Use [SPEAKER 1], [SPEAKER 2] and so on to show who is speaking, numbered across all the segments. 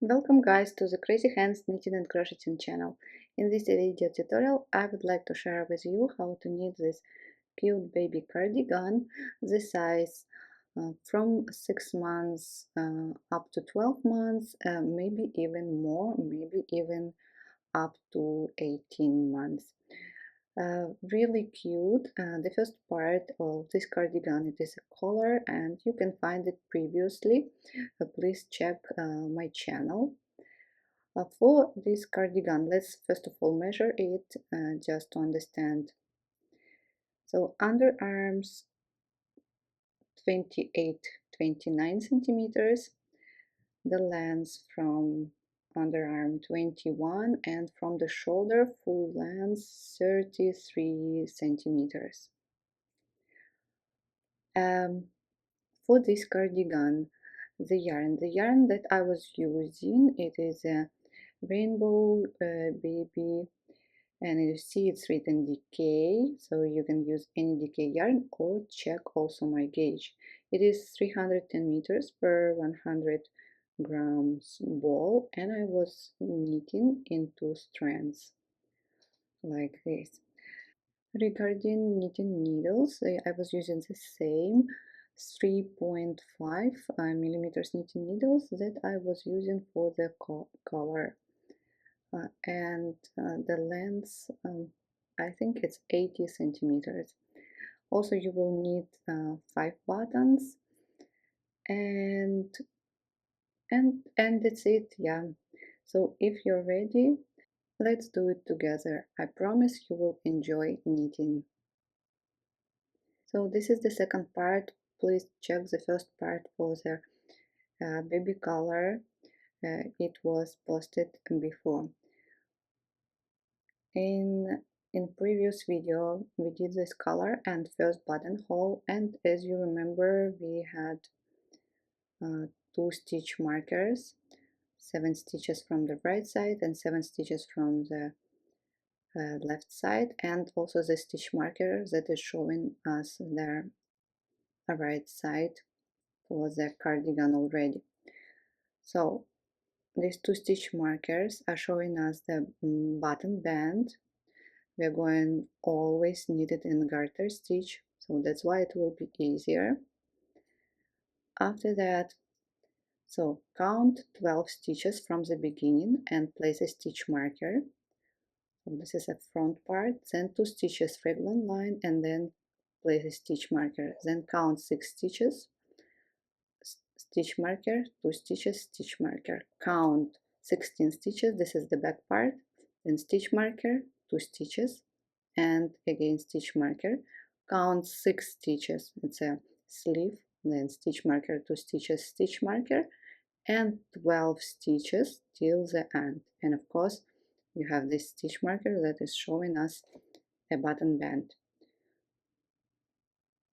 [SPEAKER 1] Welcome guys to the Crazy Hands Knitting and Crocheting channel. In this video tutorial I would like to share with you how to knit this cute baby cardigan, the size from 6 months up to 12 months, maybe even more, maybe even up to 18 months. Really cute. The first part of this cardigan, it is a collar and you can find it previously. Please check my channel. For this cardigan, let's first of all measure it just to understand. So underarms 28-29 centimeters, the length from underarm 21, and from the shoulder full length 33 centimeters. For this cardigan, the yarn that I was using, it is a rainbow baby, and you see it's written DK, so you can use any DK yarn or check also my gauge. It is 310 meters per 100 grams ball, and I was knitting in 2 strands like this. Regarding knitting needles, I was using the same 3.5 millimeters knitting needles that I was using for the collar, and the length, I think it's 80 centimeters. Also, you will need 5 buttons, and that's it. Yeah. So if you're ready, let's do it together. I promise you will enjoy knitting. So this is the second part. Please check the first part for the baby color. It was posted before. In previous video we did this color and first buttonhole, and as you remember we had 2 stitch markers, 7 stitches from the right side and 7 stitches from the left side, and also the stitch marker that is showing us the right side for the cardigan already. So these 2 stitch markers are showing us the button band. We are going always knit it in garter stitch, so that's why it will be easier. After that, so count 12 stitches from the beginning and place a stitch marker. So this is a front part, then 2 stitches raglan line and then place a stitch marker. Then count 6 stitches, stitch marker, 2 stitches, stitch marker. Count 16 stitches, this is the back part, then stitch marker, 2 stitches, and again stitch marker. Count 6 stitches, it's a sleeve, then stitch marker, 2 stitches, stitch marker, and 12 stitches till the end. And of course you have this stitch marker that is showing us a button band.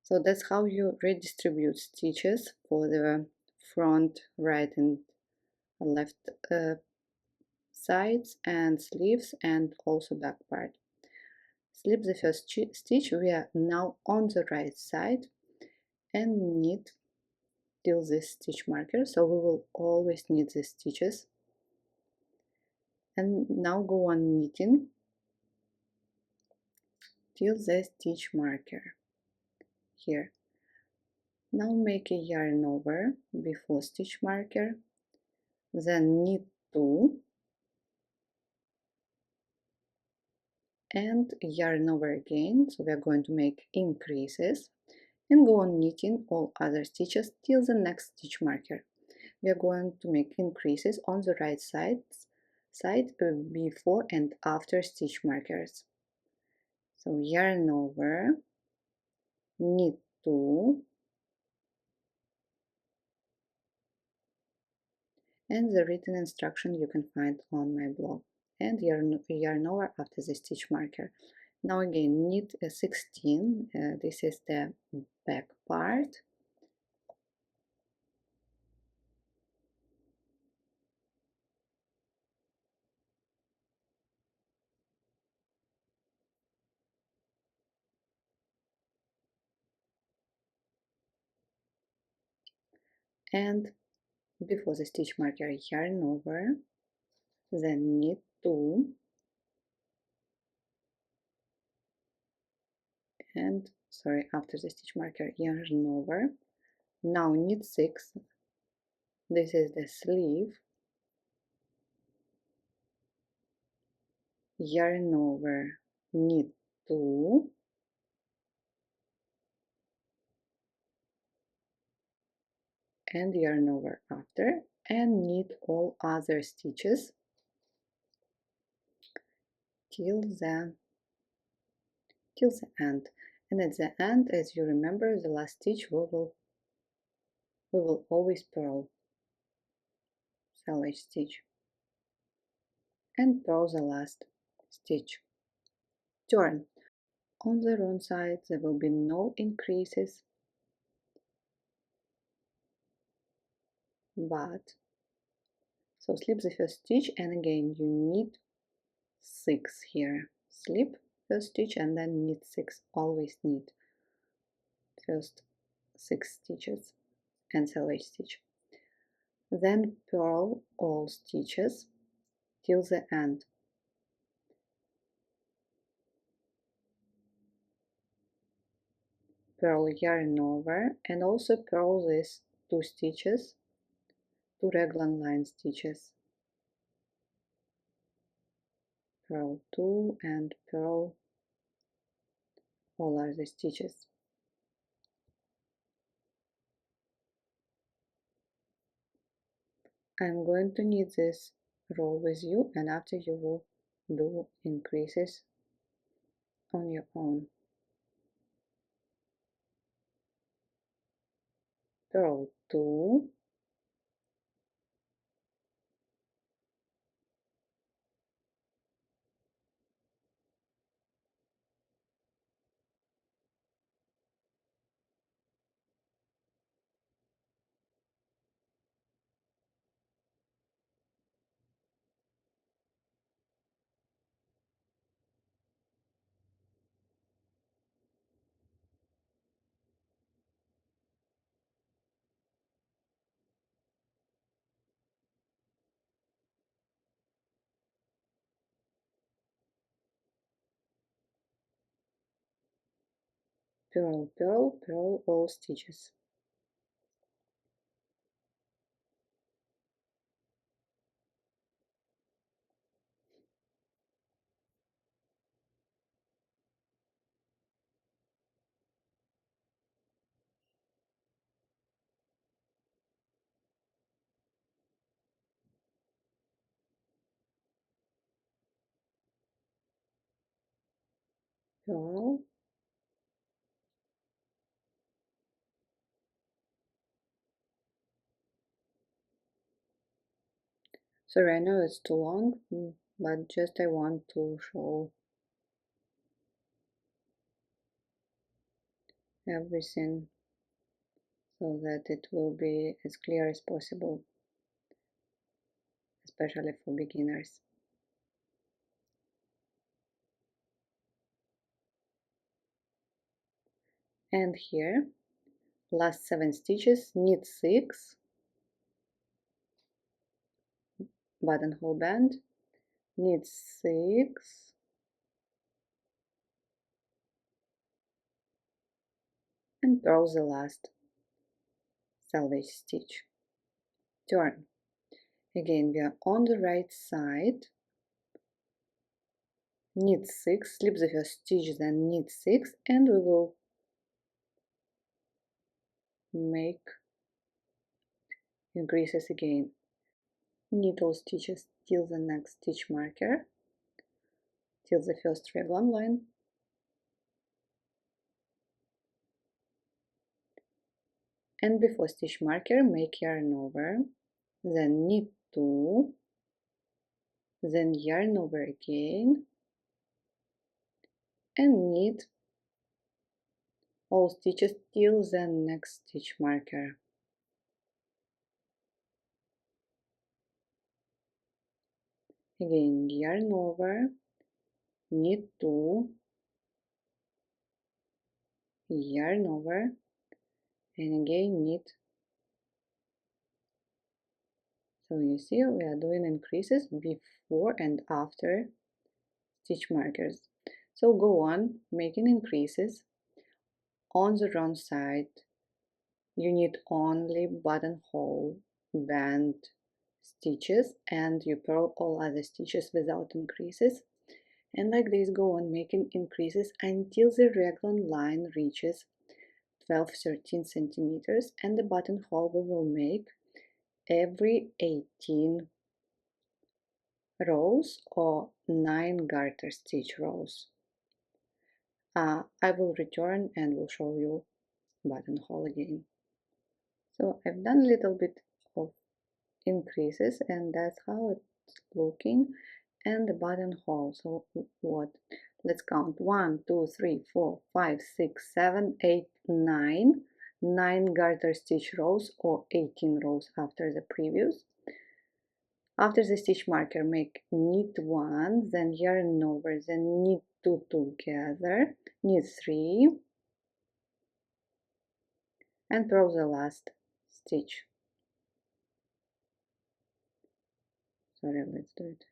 [SPEAKER 1] So that's how you redistribute stitches for the front, right and left sides and sleeves, and also back part. Slip the first stitch. We are now on the right side and knit till this stitch marker, so we will always knit the stitches. And now go on knitting till the stitch marker here. Now make a yarn over before stitch marker, then knit 2 and yarn over again. So we are going to make increases and go on knitting all other stitches till the next stitch marker. We are going to make increases on the right side before and after stitch markers. So yarn over, knit 2, and the written instruction you can find on my blog, and yarn over after the stitch marker. Now again knit 16, this is the back part, and Before the stitch marker, yarn over, then knit 2, and after the stitch marker, yarn over. Now knit 6. This is the sleeve. Yarn over, knit 2, and yarn over after, and knit all other stitches till the end. And at the end, as you remember, the last stitch we will always purl selvage stitch and purl the last stitch. Turn. On the wrong side there will be no increases, but slip the first stitch, and again you knit 6 here. Slip first stitch and then knit 6. Always knit first 6 stitches and selvage stitch. Then purl all stitches till the end. Purl yarn over, and also purl these 2 stitches, 2 raglan line stitches. Purl 2 and purl all other stitches. I'm going to knit this row with you, and after you will do increases on your own. Purl 2, purl, purl, purl all stitches. Purl, sorry, I know it's too long, but just I want to show everything so that it will be as clear as possible, especially for beginners. And here, last 7 stitches, knit 6, buttonhole band, knit 6, and purl the last selvage stitch. Turn. Again, we are on the right side, knit 6, slip the first stitch, then knit 6, and we will make increases again. Knit all stitches till the next stitch marker, till the first raglan line, and before stitch marker make yarn over, then knit 2, then yarn over again, and knit all stitches till the next stitch marker. Again, yarn over, knit 2, yarn over, and again knit So you see we are doing increases before and after stitch markers. So go on making increases. On the wrong side you need only buttonhole band stitches and you purl all other stitches without increases, and like this go on making increases until the raglan line reaches 12-13 centimeters, and the buttonhole we will make every 18 rows or 9 garter stitch rows. I will return and will show you buttonhole again. So I've done a little bit of increases and that's how it's looking, and the buttonhole. So what? Let's count 1, 2, 3, 4, 5, 6, 7, 8, 9. 9 garter stitch rows or 18 rows after the previous. After the stitch marker, make knit 1, then yarn over, then knit 2 together, knit 3, and purl the last stitch. Sorry, let's do it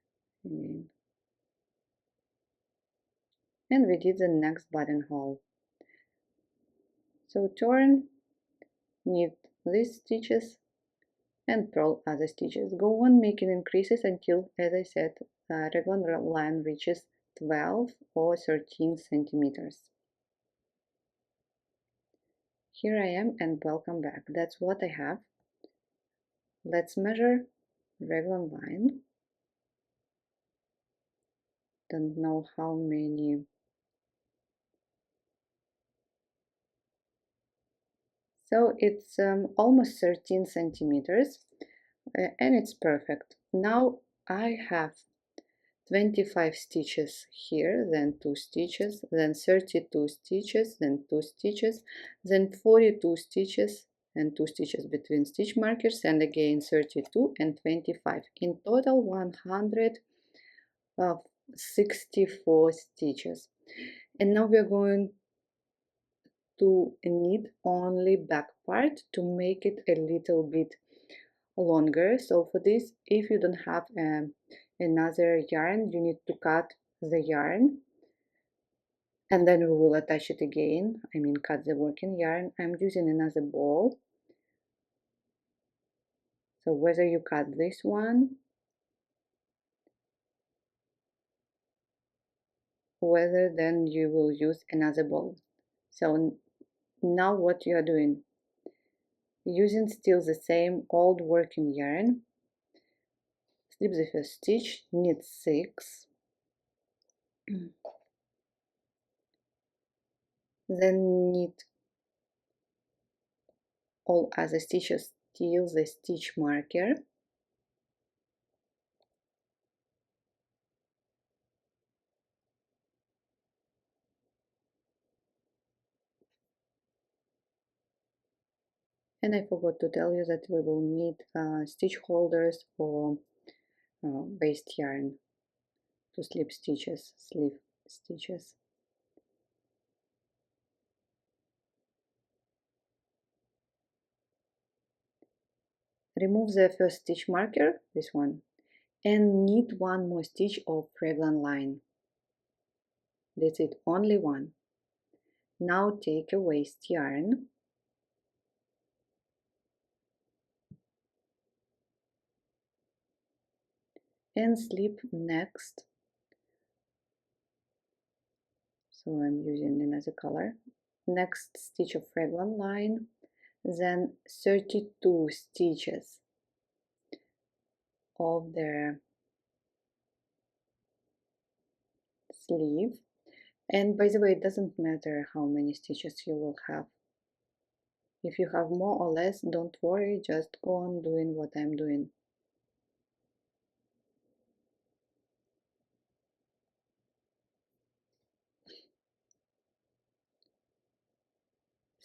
[SPEAKER 1] again. And we did the next buttonhole. So turn, knit these stitches, and purl other stitches. Go on making increases until, as I said, raglan line reaches 12 or 13 centimeters. Here I am and welcome back. That's what I have. Let's measure raglan line. Don't know how many. So it's almost 13 centimeters and it's perfect. Now I have 25 stitches here, then 2 stitches, then 32 stitches, then 2 stitches, then 42 stitches and 2 stitches between stitch markers, and again 32 and 25. In total 164 stitches. And now we are going to knit only back part to make it a little bit longer. So for this, if you don't have another yarn, you need to cut the yarn and then we will attach it again. I mean cut the working yarn. I'm using another ball, so whether you cut this one, whether then you will use another ball. So now what you are doing, using still the same old working yarn, slip the first stitch, knit 6, then knit all other stitches till the stitch marker, and I forgot to tell you that we will need stitch holders or baste yarn to slip stitches, sleeve stitches. Remove the first stitch marker, this one, and knit one more stitch of raglan line. That's it, only one. Now take a waste yarn and slip next. So I'm using another color. Next stitch of raglan line, then 32 stitches of the sleeve. And by the way, it doesn't matter how many stitches you will have. If you have more or less, don't worry, just go on doing what I'm doing.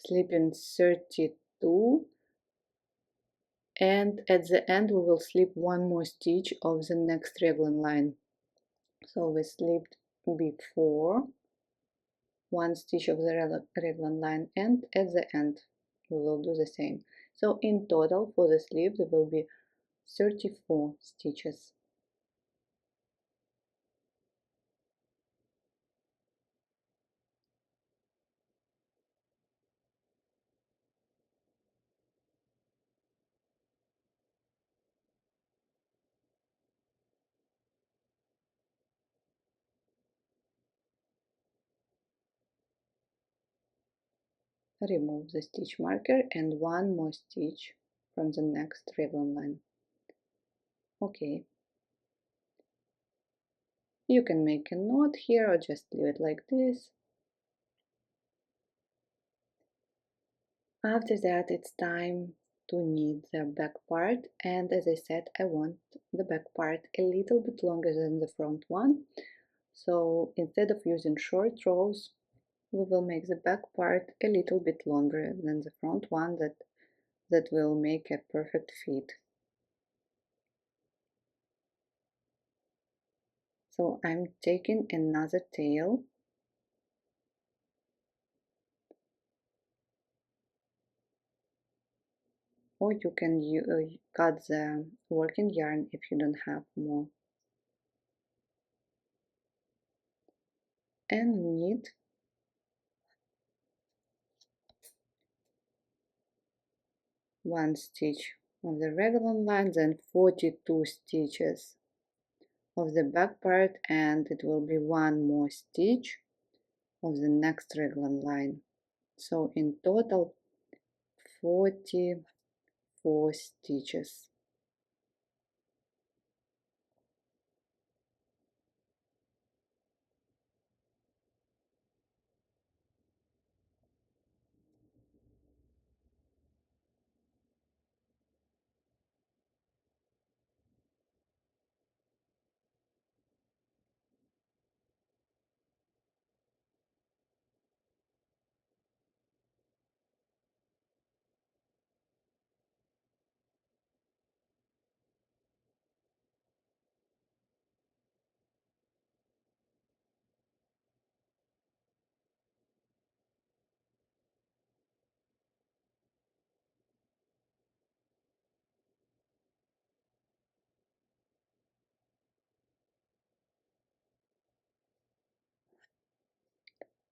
[SPEAKER 1] Slip in 32, and at the end we will slip one more stitch of the next raglan line. So we slipped before one stitch of the raglan line, and at the end we will do the same. So in total for the sleeve there will be 34 stitches. Remove the stitch marker and one more stitch from the next raglan line. Okay, you can make a knot here or just leave it like this. After that, it's time to knit the back part, and as I said, I want the back part a little bit longer than the front one. So instead of using short rows, we will make the back part a little bit longer than the front one, that will make a perfect fit. So I'm taking another tail, or you can cut the working yarn if you don't have more, and knit one stitch of the raglan line, then 42 stitches of the back part, and it will be one more stitch of the next raglan line. So in total 44 stitches.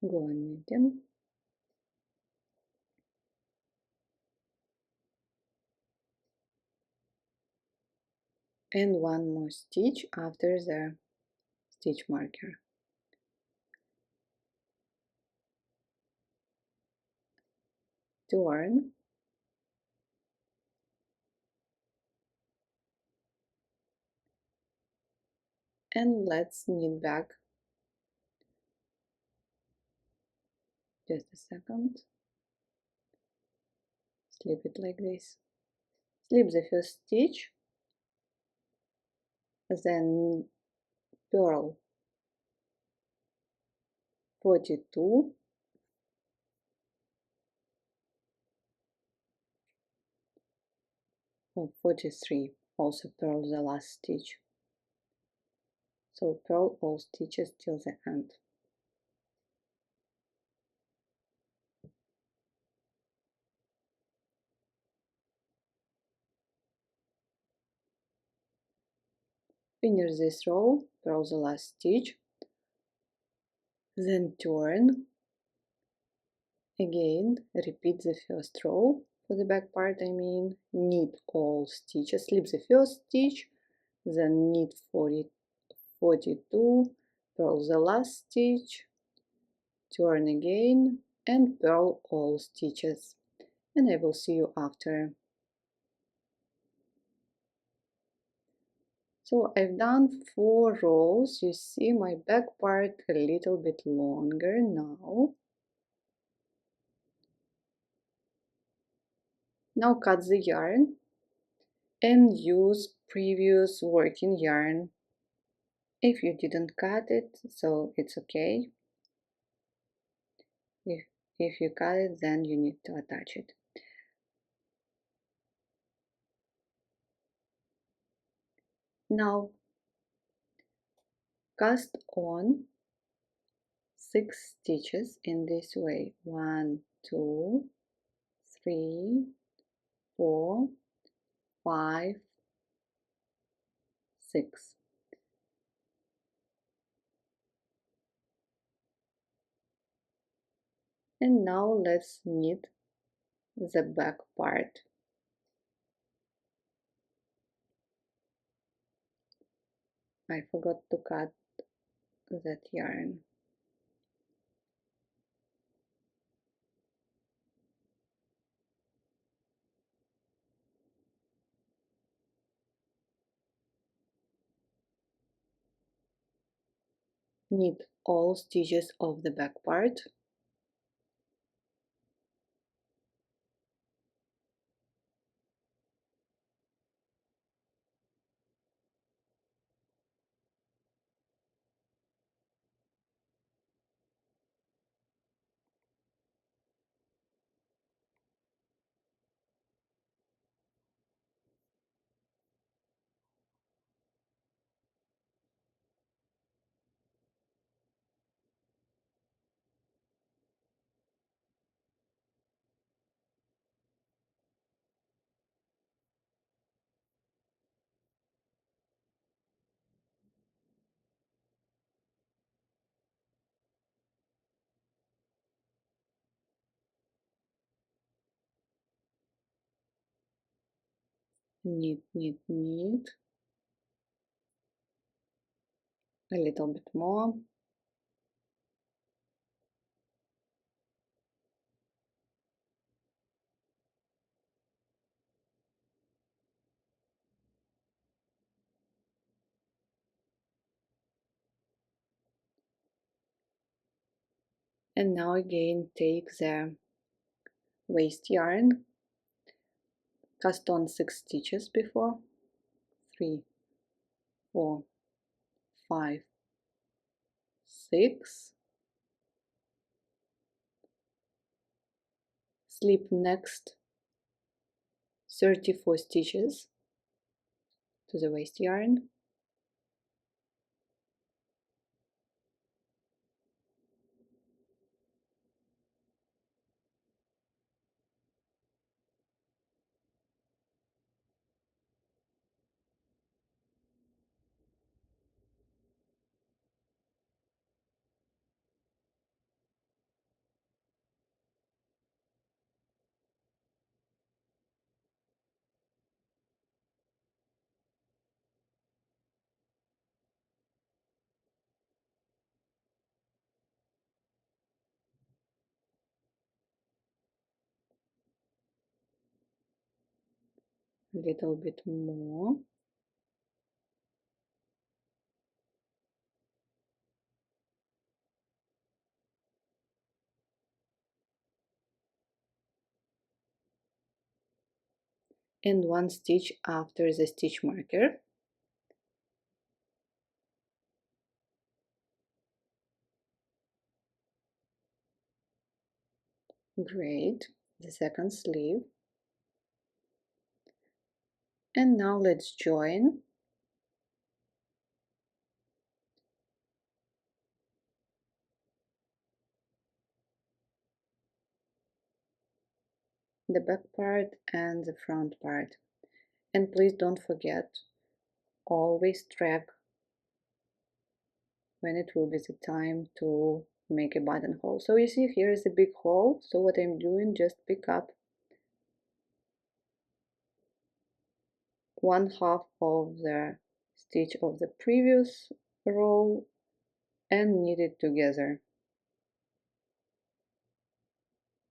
[SPEAKER 1] Go on knitting, and one more stitch after the stitch marker. Turn, and let's knit back. Just a second. Slip it like this. Slip the first stitch, then purl 42, or 43, also purl the last stitch. So purl all stitches till the end. Finish this row, purl the last stitch, then turn. Again, repeat the first row for the back part, knit all stitches, slip the first stitch, then knit 42, purl the last stitch, turn again, and purl all stitches. And I will see you after. So I've done 4 rows. You see my back part a little bit longer now. Now cut the yarn and use previous working yarn. If you didn't cut it, so it's okay. If you cut it, then you need to attach it. Now cast on 6 stitches in this way. 1, 2, 3, 4, 5, 6. And now let's knit the back part. I forgot to cut that yarn. Knit all stitches of the back part. Knit, knit, knit. A little bit more. And now again take the waste yarn, cast on 6 stitches before, 3, 4, 5, 6, slip next 34 stitches to the waste yarn, a little bit more, and 1 stitch after the stitch marker. Great, the second sleeve. And now let's join the back part and the front part. And please don't forget, always track when it will be the time to make a buttonhole. So you see here is a big hole, so what I'm doing, just pick up 1/2 of the stitch of the previous row and knit it together,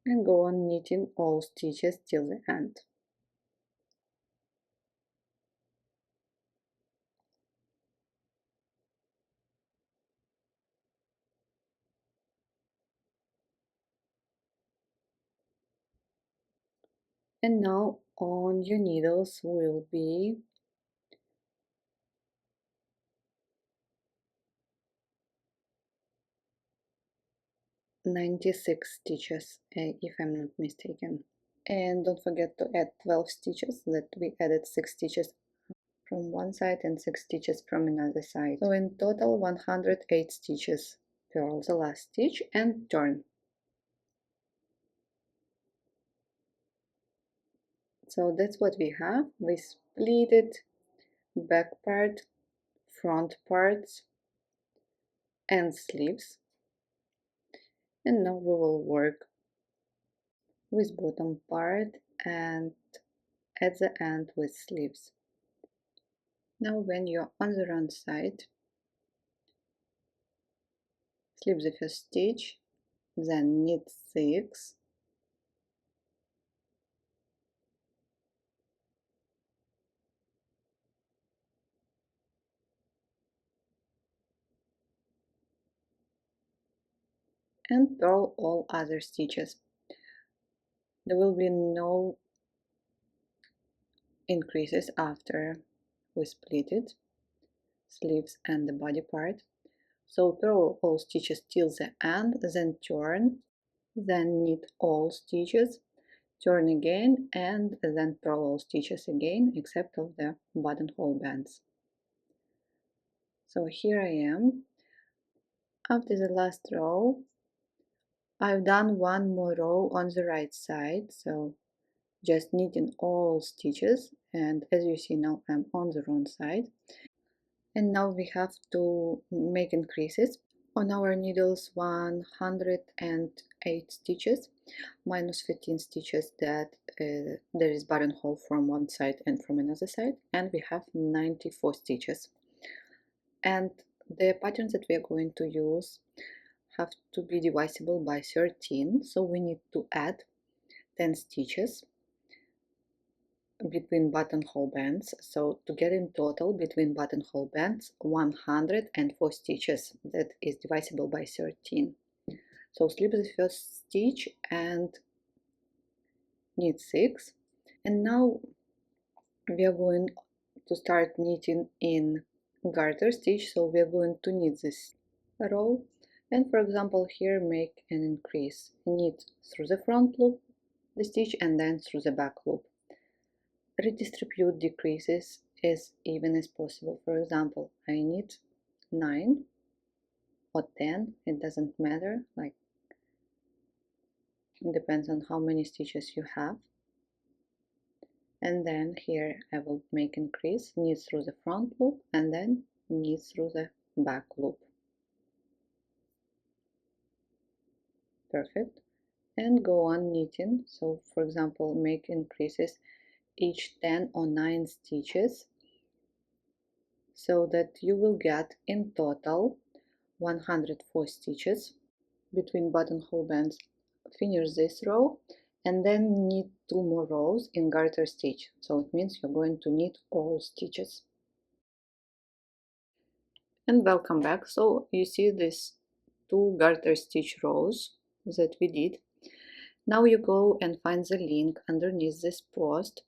[SPEAKER 1] and go on knitting all stitches till the end. And now on your needles will be 96 stitches, if I'm not mistaken. And don't forget to add 12 stitches, that we added 6 stitches from one side and 6 stitches from another side. So in total 108 stitches. Purl the last stitch and turn. So that's what we have. We split it back part front parts and sleeves. And now we will work with bottom part and at the end with sleeves. Now when you're on the wrong side, slip the first stitch, then knit 6, and purl all other stitches. There will be no increases after we split it, sleeves and the body part. So purl all stitches till the end, then turn, then knit all stitches, turn again, and then purl all stitches again except of the buttonhole bands. So here I am. After the last row, I've done one more row on the right side, so just knitting all stitches, and as you see now I'm on the wrong side. And now we have to make increases on our needles. 108 stitches minus 15 stitches that there is buttonhole from one side and from another side, and we have 94 stitches. And the patterns that we are going to use have to be divisible by 13, so we need to add 10 stitches between buttonhole bands. So to get in total between buttonhole bands 104 stitches, that is divisible by 13. So slip the first stitch and knit 6, and now we are going to start knitting in garter stitch. So we are going to knit this row, and for example here make an increase, knit through the front loop the stitch and then through the back loop. Redistribute decreases as even as possible. For example, I knit 9 or 10, it doesn't matter, like it depends on how many stitches you have. And then here I will make increase, knit through the front loop and then knit through the back loop. Perfect. And go on knitting. So for example, make increases each 10 or 9 stitches, so that you will get in total 104 stitches between buttonhole bands. Finish this row and then knit 2 more rows in garter stitch. So it means you're going to knit all stitches. And welcome back. So you see these 2 garter stitch rows that we did. Now you go and find the link underneath this post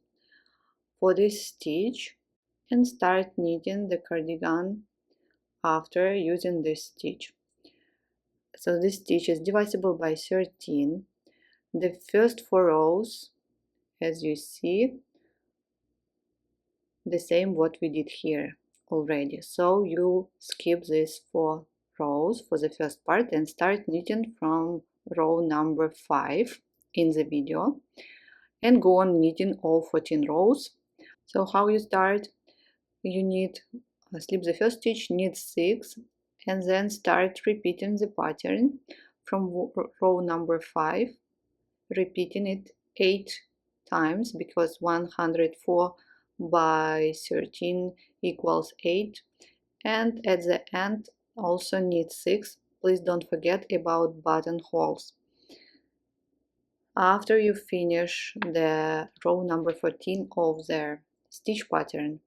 [SPEAKER 1] for this stitch and start knitting the cardigan after using this stitch. So this stitch is divisible by 13. The first 4 rows, as you see, the same what we did here already. So you skip these 4 rows for the first part and start knitting from row number 5 in the video and go on knitting all 14 rows. So how you start? You knit, slip the first stitch, knit 6, and then start repeating the pattern from row number 5, repeating it 8 times because 104 by 13 equals 8, and at the end also knit 6. Please don't forget about buttonholes. After you finish the row number 14 of the stitch pattern,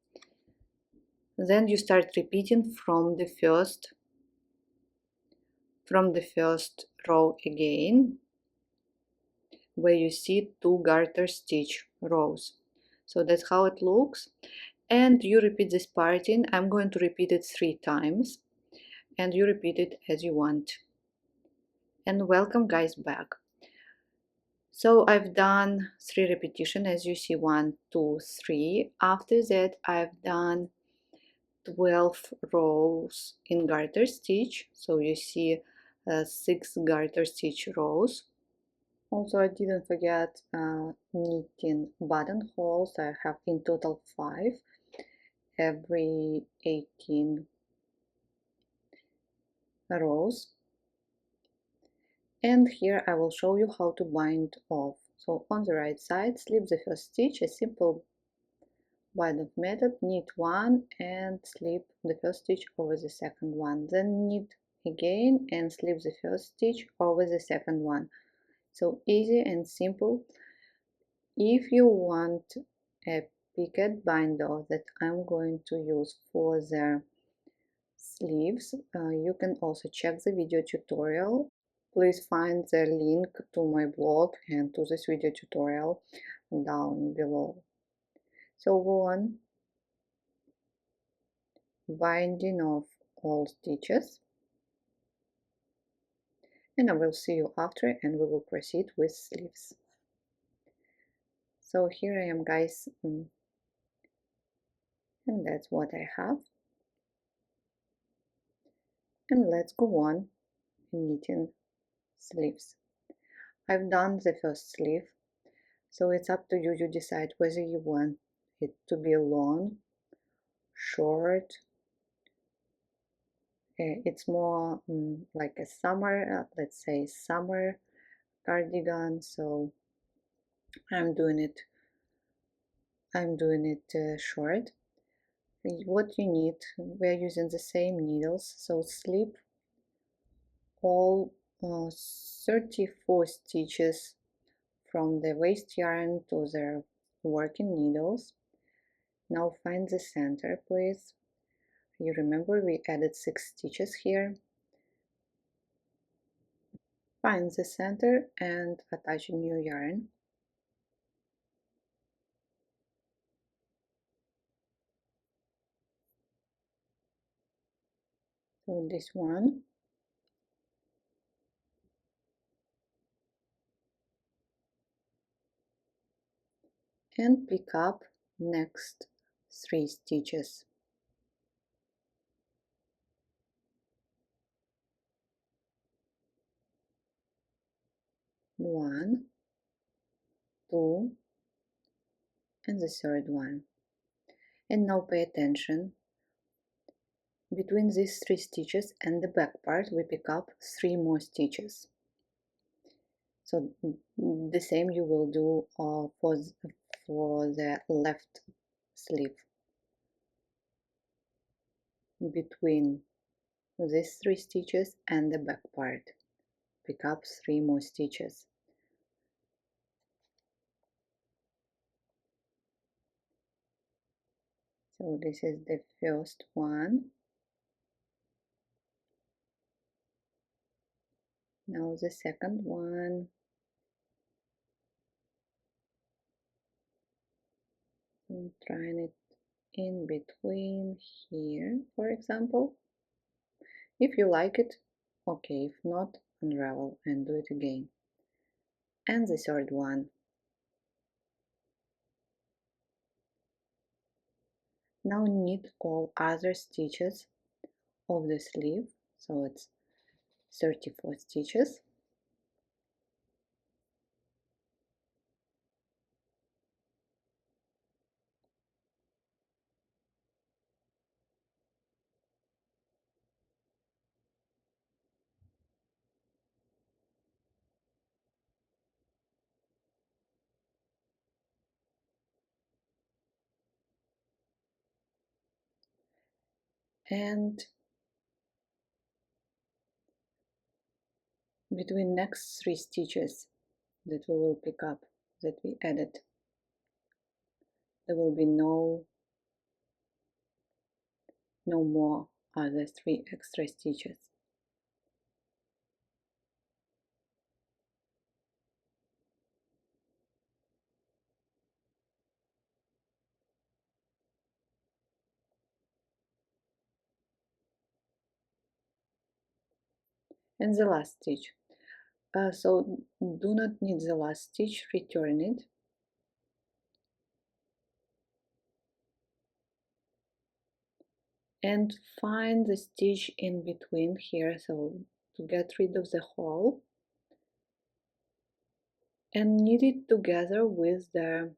[SPEAKER 1] then you start repeating from the first row again, where you see 2 garter stitch rows. So that's how it looks, and you repeat this pattern. I'm going to repeat it 3 times, and you repeat it as you want. And welcome guys back. So I've done 3 repetitions, as you see, 1, 2, 3. After that I've done 12 rows in garter stitch, so you see 6 garter stitch rows. Also, I didn't forget knitting buttonholes. I have in total 5 every 18 rows. And here I will show you how to bind off. So on the right side, slip the first stitch, a simple bind off method, knit one and slip the first stitch over the second one, then knit again and slip the first stitch over the second one. So easy and simple. If you want a picket bind off that I'm going to use for the sleeves, you can also check the video tutorial. Please find the link to my blog and to this video tutorial down below. So go on binding off all stitches, and I will see you after and we will proceed with sleeves. So here I am, guys, and that's what I have. And let's go on knitting sleeves. I've done the first sleeve, so it's up to you. You decide whether you want it to be long, short. It's more like a summer, let's say summer cardigan. So I'm doing it short. What you need, we're using the same needles, so slip all 34 stitches from the waste yarn to the working needles. Now find the center, please. You remember we added 6 stitches here. Find the center and attach a new yarn. So this one. And pick up next 3 stitches. 1, 2, and the third one. And now pay attention. Between these 3 stitches and the back part we pick up 3 more stitches. So the same you will do for the left sleeve. Between these 3 stitches and the back part pick up 3 more stitches. So this is the first one. Now the second one. I'm trying it in between here, for example. If you like it, okay, if not, unravel and do it again. And the third one. Now knit all other stitches of the sleeve, so it's 34 stitches. And between next 3 stitches that we will pick up, that we added, there will be no more other 3 extra stitches. And the last stitch. So do not knit the last stitch, return it. And find the stitch in between here, so to get rid of the hole, and knit it together with the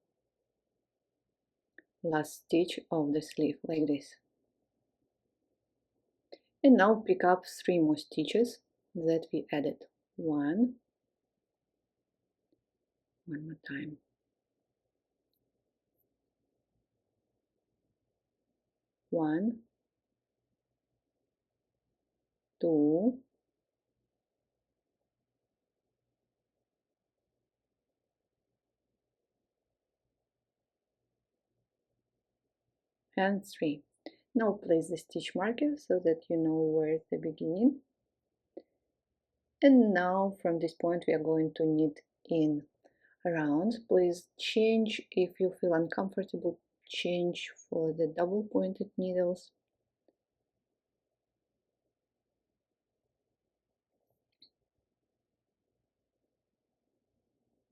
[SPEAKER 1] last stitch of the sleeve like this. And now pick up 3 more stitches that we added. One more time. One, two, and three. Now place the stitch marker so that you know where is the beginning. And now from this point we are going to knit in rounds. Please change if you feel uncomfortable, change for the double pointed needles.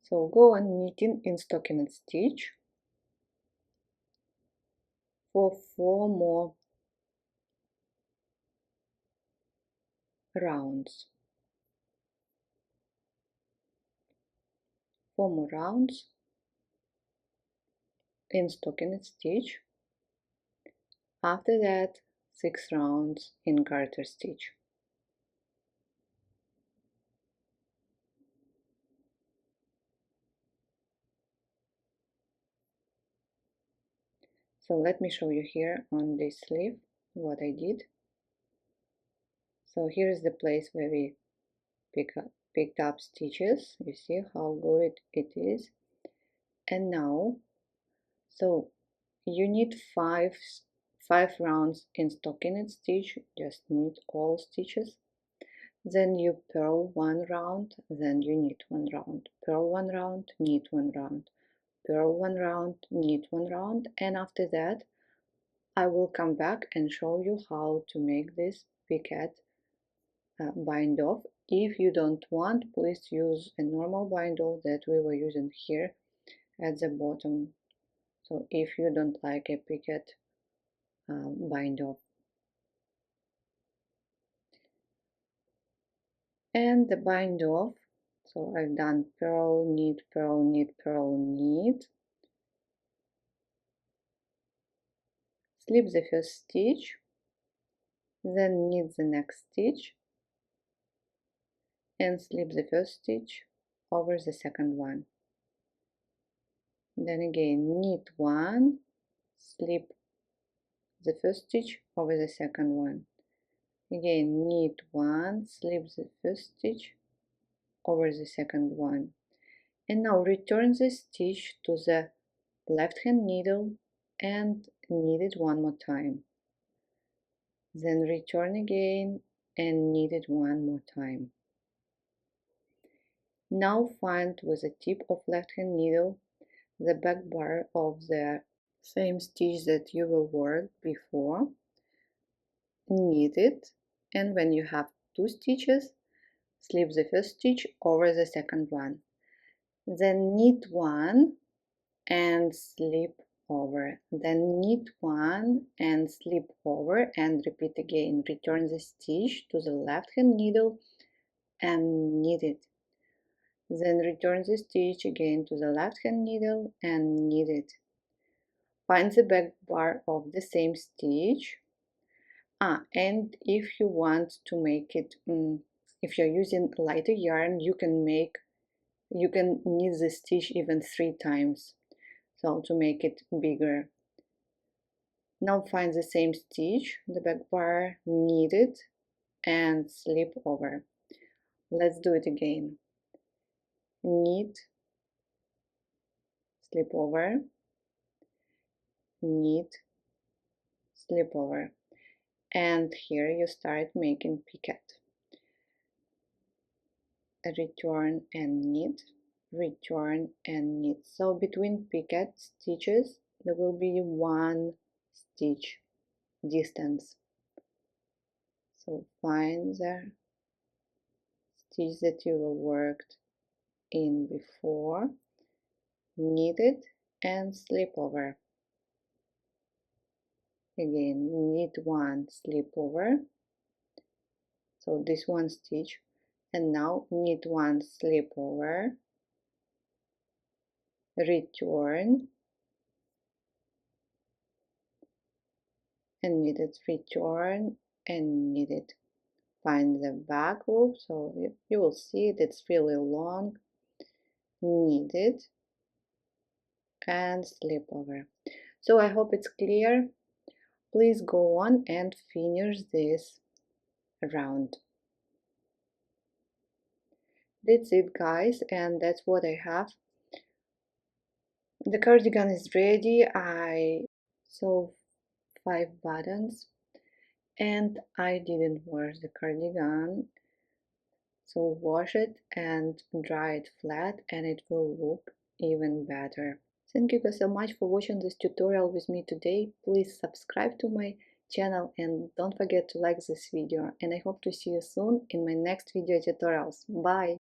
[SPEAKER 1] So go on knitting in stockinette stitch for 4 more rounds. 4 more rounds in stockinette stitch. After that, 6 rounds in garter stitch. So let me show you here on this sleeve what I did. So here is the place where we picked up stitches. You see how good it is. And now, so you need five rounds in stockinette stitch, just knit all stitches. Then you purl 1 round, then you knit 1 round, purl 1 round, knit 1 round, purl 1 round, knit 1 round, and after that I will come back and show you how to make this piquette bind off. If you don't want, please use a normal bind off that we were using here at the bottom. So if you don't like a piquette bind off. And the bind off, so I've done purl, knit, purl, knit, purl, knit, slip the first stitch, then knit the next stitch, and slip the first stitch over the second one. Then again knit 1, slip the first stitch over the second one. Again knit 1, slip the first stitch over the second one. And now return the stitch to the left hand needle and knit it 1 more time. Then return again and knit it 1 more time. Now find with the tip of left hand needle the back bar of the same stitch that you will work before, knit it, and when you have 2 stitches, slip the first stitch over the second one. Then knit 1 and slip over, then knit 1 and slip over, and repeat again. Return the stitch to the left hand needle and knit it. Then return the stitch again to the left hand needle and knit it. Find the back bar of the same stitch. And if you want to make it, if you're using lighter yarn, you can knit the stitch even 3 times, so to make it bigger. Now find the same stitch, the back bar, knit it, and slip over. Let's do it again. Knit, slip over, knit, slip over. And here you start making piquette. Return and knit, return and knit. So between piquette stitches there will be 1 stitch distance. So find the stitch that you worked in before, knit it and slip over. Again knit 1, slip over, so this 1 stitch, and now knit 1, slip over, return and knit it, return and knit it. Find the back loop, so you will see it, it's really long. Knit it and slip over. So I hope it's clear. Please go on and finish this round. That's it, guys, and that's what I have. The cardigan is ready. I sew 5 buttons and I didn't wash the cardigan, so wash it and dry it flat and it will look even better. Thank you guys so much for watching this tutorial with me today. Please subscribe to my channel and don't forget to like this video, and I hope to see you soon in my next video tutorials. Bye!